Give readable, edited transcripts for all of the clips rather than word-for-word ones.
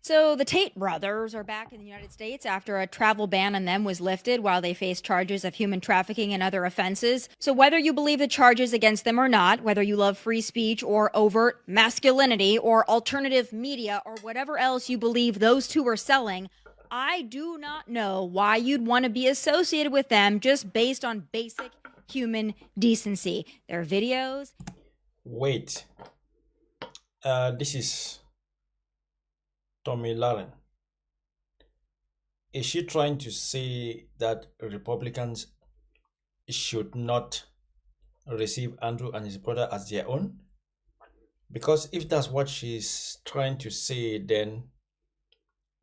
So the Tate brothers are back in the United States after a travel ban on them was lifted while they face charges of human trafficking and other offenses. So whether you believe the charges against them or not, whether you love free speech or overt masculinity or alternative media or whatever else you believe those two are selling, I do not know why you'd want to be associated with them just based on basic human decency. Their videos. Wait, this is Tomi Lahren. Is she trying to say that Republicans should not receive Andrew and his brother as their own? Because if that's what she's trying to say, then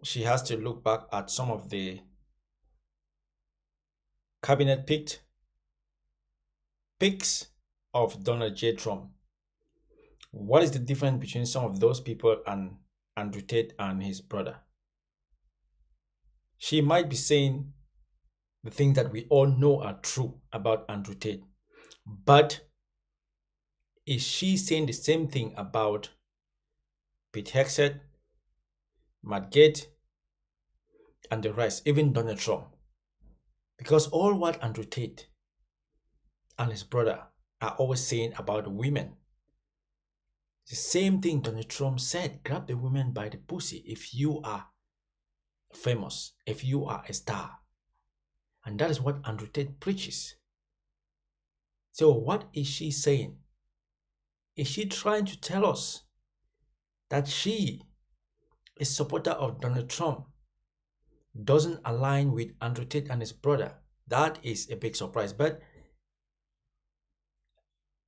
she has to look back at some of the cabinet picked picks of Donald J. Trump. What is the difference between some of those people and Andrew Tate and his brother? She might be saying the things that we all know are true about Andrew Tate, but is she saying the same thing about Pete Hegseth, Matt Gaetz, and the rest, even Donald Trump? Because all what Andrew Tate and his brother are always saying about women, the same thing Donald Trump said: grab the women by the pussy if you are famous, if you are a star. And that is what Andrew Tate preaches. So what is she saying? Is she trying to tell us that she, a supporter of Donald Trump, doesn't align with Andrew Tate and his brother? That is a big surprise. But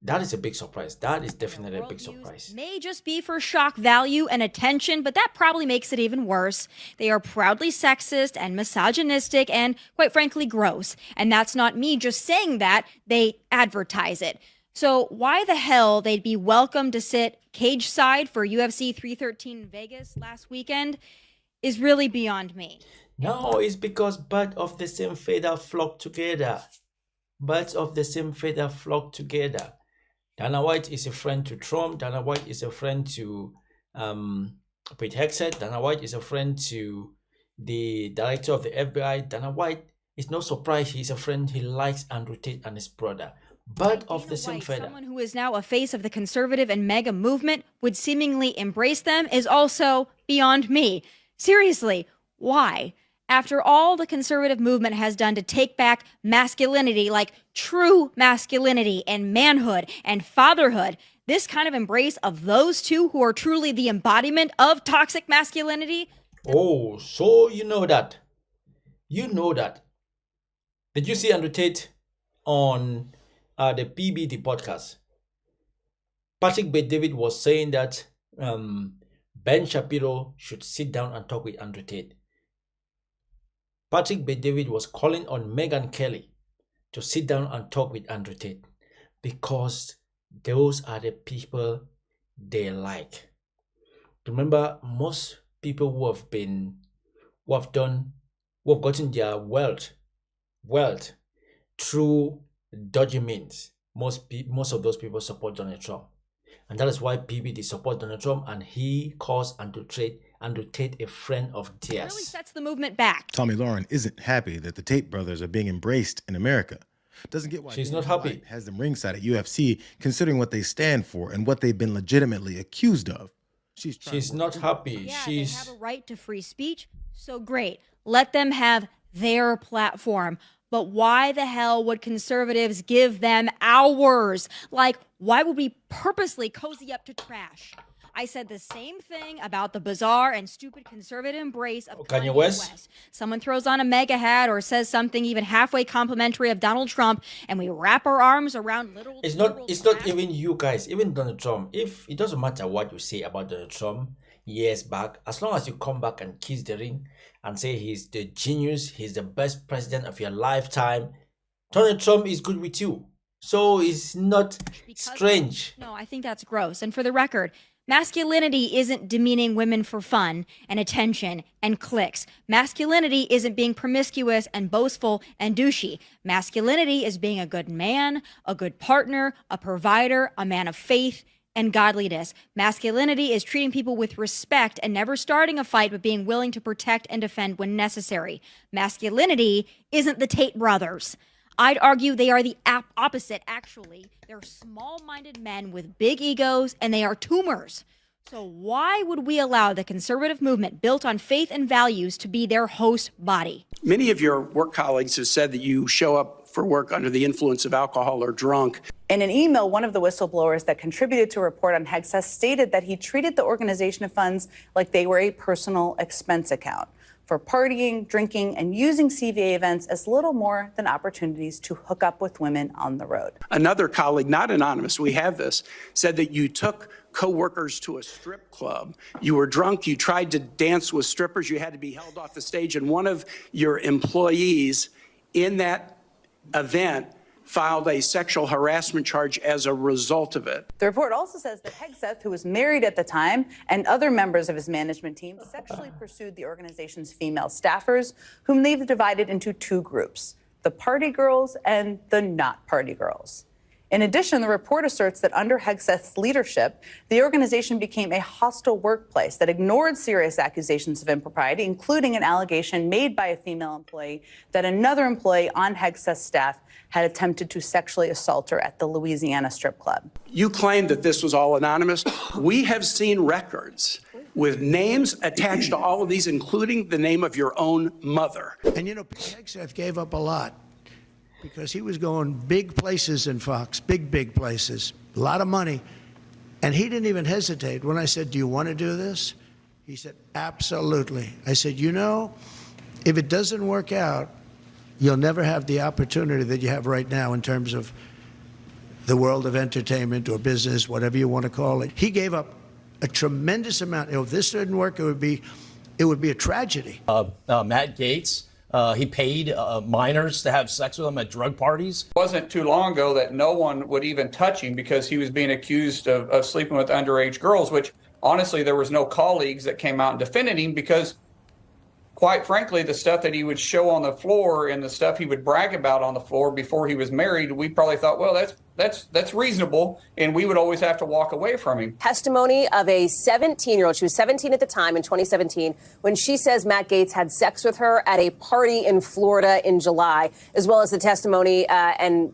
that is a big surprise. That is definitely a big surprise. May just be for shock value and attention, but that probably makes it even worse. They are proudly sexist and misogynistic and, quite frankly, gross. And that's not me just saying that. They advertise it. So why the hell they'd be welcome to sit cage side for UFC 313 in Vegas last weekend is really beyond me. No, it's because birds of the same feather flock together. Birds of the same feather flock together. Dana White is a friend to Trump. Dana White is a friend to Pete Hegseth. Dana White is a friend to the director of the FBI. Dana White is no surprise. He's a friend. He likes Andrew Tate and his brother. Bird of the same feather. Someone who is now a face of the conservative and MAGA movement would seemingly embrace them is also beyond me. Seriously, why? After all the conservative movement has done to take back masculinity, like true masculinity and manhood and fatherhood, this kind of embrace of those two who are truly the embodiment of toxic masculinity. Oh, so you know that. You know that. Did you see Andrew Tate on the PBD podcast? Patrick Bet-David was saying that Ben Shapiro should sit down and talk with Andrew Tate. Patrick Bet-David was calling on Megyn Kelly to sit down and talk with Andrew Tate because those are the people they like. Remember, most people who have gotten their wealth through dodgy means, most of those people support Donald Trump. And that is why PBD supports Donald Trump, and he calls Andrew Tate a friend of theirs. Really sets the movement back. Tomi Lahren isn't happy that the Tate brothers are being embraced in America. Doesn't get why she's not happy. White has them ringside at UFC, considering what they stand for and what they've been legitimately accused of. She's not happy. Yeah, they have a right to free speech. So great. Let them have their platform. But why the hell would conservatives give them ours? Like, why would we purposely cozy up to trash? I said the same thing about the bizarre and stupid conservative embrace of Kanye West. Someone throws on a MAGA hat or says something even halfway complimentary of Donald Trump, and we wrap our arms around little. It's not even you guys, even Donald Trump. If it doesn't matter what you say about Donald Trump years back, as long as you come back and kiss the ring and say he's the genius, he's the best president of your lifetime, Donald Trump is good with you. So it's not strange. No, I think that's gross. And for the record, masculinity isn't demeaning women for fun and attention and clicks. Masculinity isn't being promiscuous and boastful and douchey. Masculinity is being a good man, a good partner, a provider, a man of faith, and godliness. Masculinity is treating people with respect and never starting a fight, but being willing to protect and defend when necessary. Masculinity isn't the Tate brothers. I'd argue they are the opposite, actually. They're small-minded men with big egos, and they are tumors. So why would we allow the conservative movement built on faith and values to be their host body? Many of your work colleagues have said that you show up for work under the influence of alcohol or drunk. In an email, one of the whistleblowers that contributed to a report on Hegseth stated that he treated the organization of funds like they were a personal expense account for partying, drinking, and using CVA events as little more than opportunities to hook up with women on the road. Another colleague, not anonymous, we have this, said that you took co-workers to a strip club. You were drunk, you tried to dance with strippers, you had to be held off the stage, and one of your employees in that event filed a sexual harassment charge as a result of it. The report also says that Hegseth, who was married at the time, and other members of his management team sexually pursued the organization's female staffers, whom they've divided into two groups, the party girls and the not party girls. In addition, the report asserts that under Hegseth's leadership, the organization became a hostile workplace that ignored serious accusations of impropriety, including an allegation made by a female employee that another employee on Hegseth's staff had attempted to sexually assault her at the Louisiana strip club. You claim that this was all anonymous. We have seen records with names attached to all of these, including the name of your own mother. And you know, Hegseth gave up a lot because he was going big places in Fox, big places, a lot of money. And he didn't even hesitate. When I said, do you want to do this? He said, absolutely. I said, you know, if it doesn't work out, you'll never have the opportunity that you have right now in terms of the world of entertainment or business, whatever you want to call it. He gave up a tremendous amount. If this didn't work, it would be a tragedy. Matt Gaetz, he paid minors to have sex with him at drug parties. It wasn't too long ago that no one would even touch him because he was being accused of sleeping with underage girls, which honestly, there was no colleagues that came out and defended him because, quite frankly, the stuff that he would show on the floor and the stuff he would brag about on the floor before he was married, we probably thought, well, that's reasonable, and we would always have to walk away from him. Testimony of a 17-year-old. She was 17 at the time in 2017 when she says Matt Gaetz had sex with her at a party in Florida in July, as well as the testimony and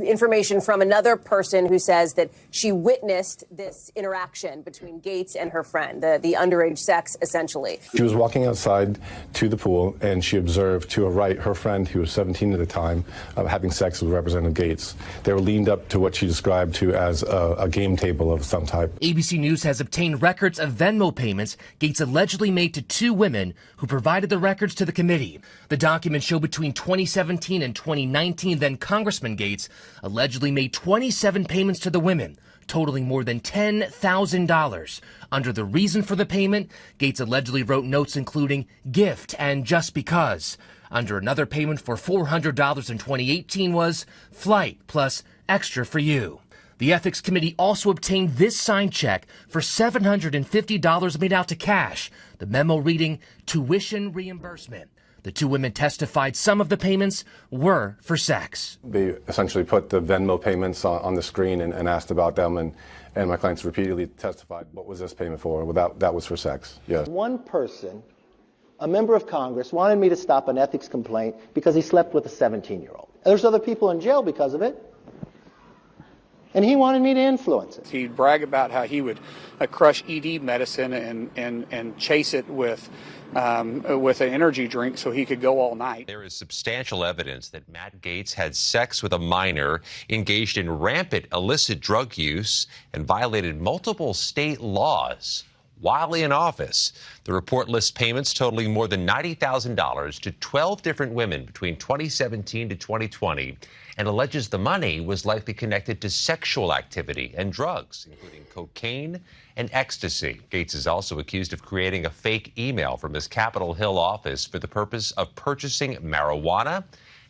information from another person who says that she witnessed this interaction between Gaetz and her friend, the underage sex, essentially. She was walking outside to the pool, and she observed to her right her friend, who was 17 at the time, having sex with Representative Gaetz. They were leaned up to what she described to as a game table of some type. ABC News has obtained records of Venmo payments Gaetz allegedly made to two women who provided the records to the committee. The documents show between 2017 and 2019, then Congressman Gaetz allegedly made 27 payments to the women, totaling more than $10,000. Under the reason for the payment, Gaetz allegedly wrote notes including gift and just because. Under another payment for $400 in 2018 was flight plus extra for you. The Ethics Committee also obtained this signed check for $750 made out to cash, the memo reading tuition reimbursement. The two women testified some of the payments were for sex. They essentially put the Venmo payments on the screen and asked about them, and my clients repeatedly testified, what was this payment for? Well, that was for sex, yes. One person, a member of Congress, wanted me to stop an ethics complaint because he slept with a 17-year-old. There's other people in jail because of it. And he wanted me to influence it. He'd brag about how he would crush ED medicine and chase it with an energy drink so he could go all night. There is substantial evidence that Matt Gaetz had sex with a minor, engaged in rampant illicit drug use, and violated multiple state laws while in office. The report lists payments totaling more than $90,000 to 12 different women between 2017 to 2020 and alleges the money was likely connected to sexual activity and drugs, including cocaine and ecstasy. Gaetz is also accused of creating a fake email from his Capitol Hill office for the purpose of purchasing marijuana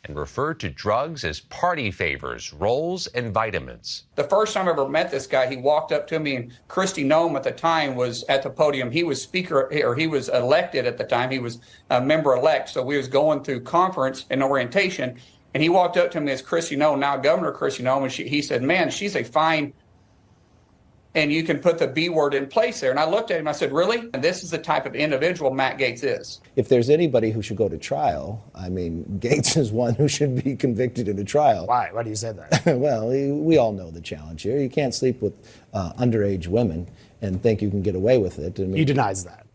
and referred to drugs as party favors, rolls, and vitamins. The first time I ever met this guy, he walked up to me, and Kristi Noem at the time was at the podium. He was speaker, or he was elected at the time. He was a member-elect, so we was going through conference and orientation, and he walked up to me as Kristi Noem, now Governor Kristi Noem, and he said, man, she's a fine and you can put the B word in place there. And I looked at him, I said, really? And this is the type of individual Matt Gaetz is. If there's anybody who should go to trial, I mean, Gaetz is one who should be convicted in a trial. Why? Why do you say that? Well, we all know the challenge here. You can't sleep with underage women and think you can get away with it. I mean, He denies that.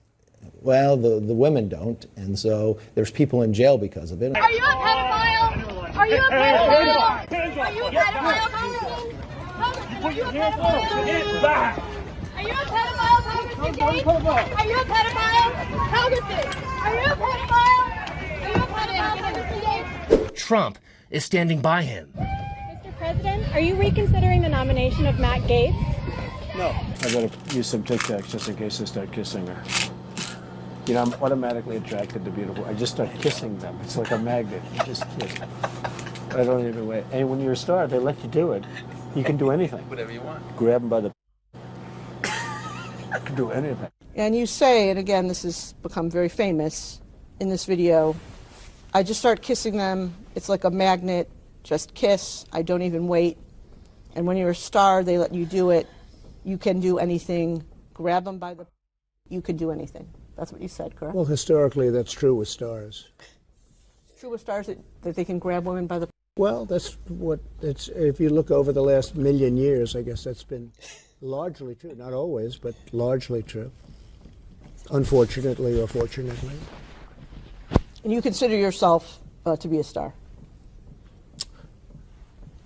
well, the women don't, and so there's people in jail because of it. Are you a pedophile? Are you a pedophile? Are you a pedophile, Congressman? Are you a pedophile? Are you a pedophile, Congressman Gaetz? Are you a pedophile? Congressman, are you a pedophile? Are you a pedophile, Congressman Gaetz? Trump is standing by him. Mr. President, are you reconsidering the nomination of Matt Gaetz? No. I better use some Tic Tacs just in case I start kissing her. You know, I'm automatically attracted to beautiful. I just start kissing them. It's like a magnet. You just kiss. I don't even wait. And when you're a star, they let you do it. You can do anything. Whatever you want. Grab them by the... You can do anything. And you say, and again, this has become very famous in this video, I just start kissing them. It's like a magnet. Just kiss. I don't even wait. And when you're a star, they let you do it. You can do anything. Grab them by the... You can do anything. That's what you said, correct? Well, historically, that's true with stars. True with stars that they can grab women by the... Well, that's what it's. If you look over the last million years, I guess that's been largely true. Not always, but largely true. Unfortunately or fortunately. And you consider yourself to be a star?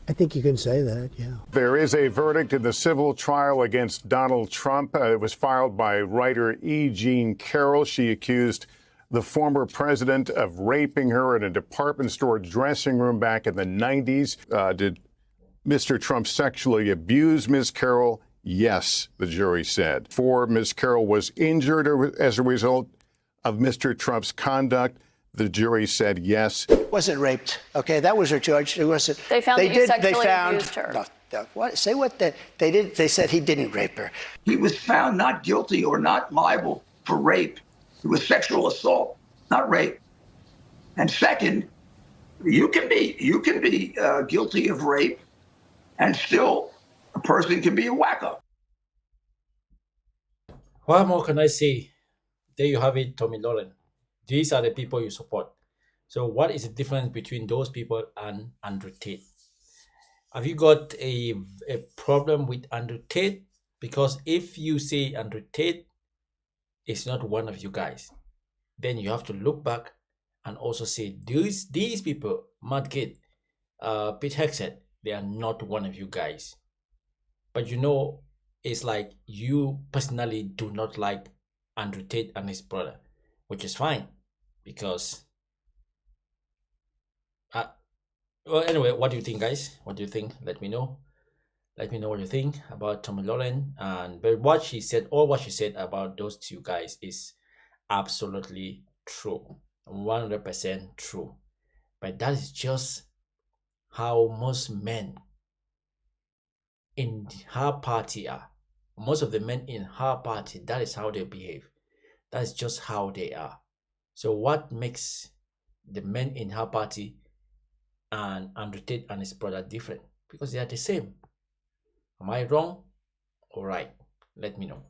I think you can say that, yeah. There is a verdict in the civil trial against Donald Trump. It was filed by writer E. Jean Carroll. She accused the former president of raping her in a department store dressing room back in the 90s. Did Mr. Trump sexually abuse Ms. Carroll? Yes, the jury said. Ms. Carroll was injured as a result of Mr. Trump's conduct. The jury said yes. Wasn't raped. Okay, that was her charge. It wasn't. They found that you sexually abused her. No, what? Say what? They did. They said he didn't rape her. He was found not guilty or not liable for rape. It was sexual assault, not rape. And second, you can be guilty of rape, and still a person can be a wacko. What more can I say? There you have it, Tomi Lahren. These are the people you support. So what is the difference between those people and Andrew Tate? Have you got a problem with Andrew Tate? Because if you say Andrew Tate is not one of you guys, then you have to look back and also say these people, Matt Gaetz, Pete Hegseth, they are not one of you guys. But you know, it's like you personally do not like Andrew Tate and his brother, which is fine, because well, anyway, what do you think, guys? What do you think? Let me know. Let me know what you think about Tomi Lahren. But what she said, all what she said about those two guys is absolutely true, 100% true. But that is just how most men in her party are. Most of the men in her party, that is how they behave. That is just how they are. So what makes the men in her party and Andrew Tate and his brother different? Because they are the same. Am I wrong or right? Let me know.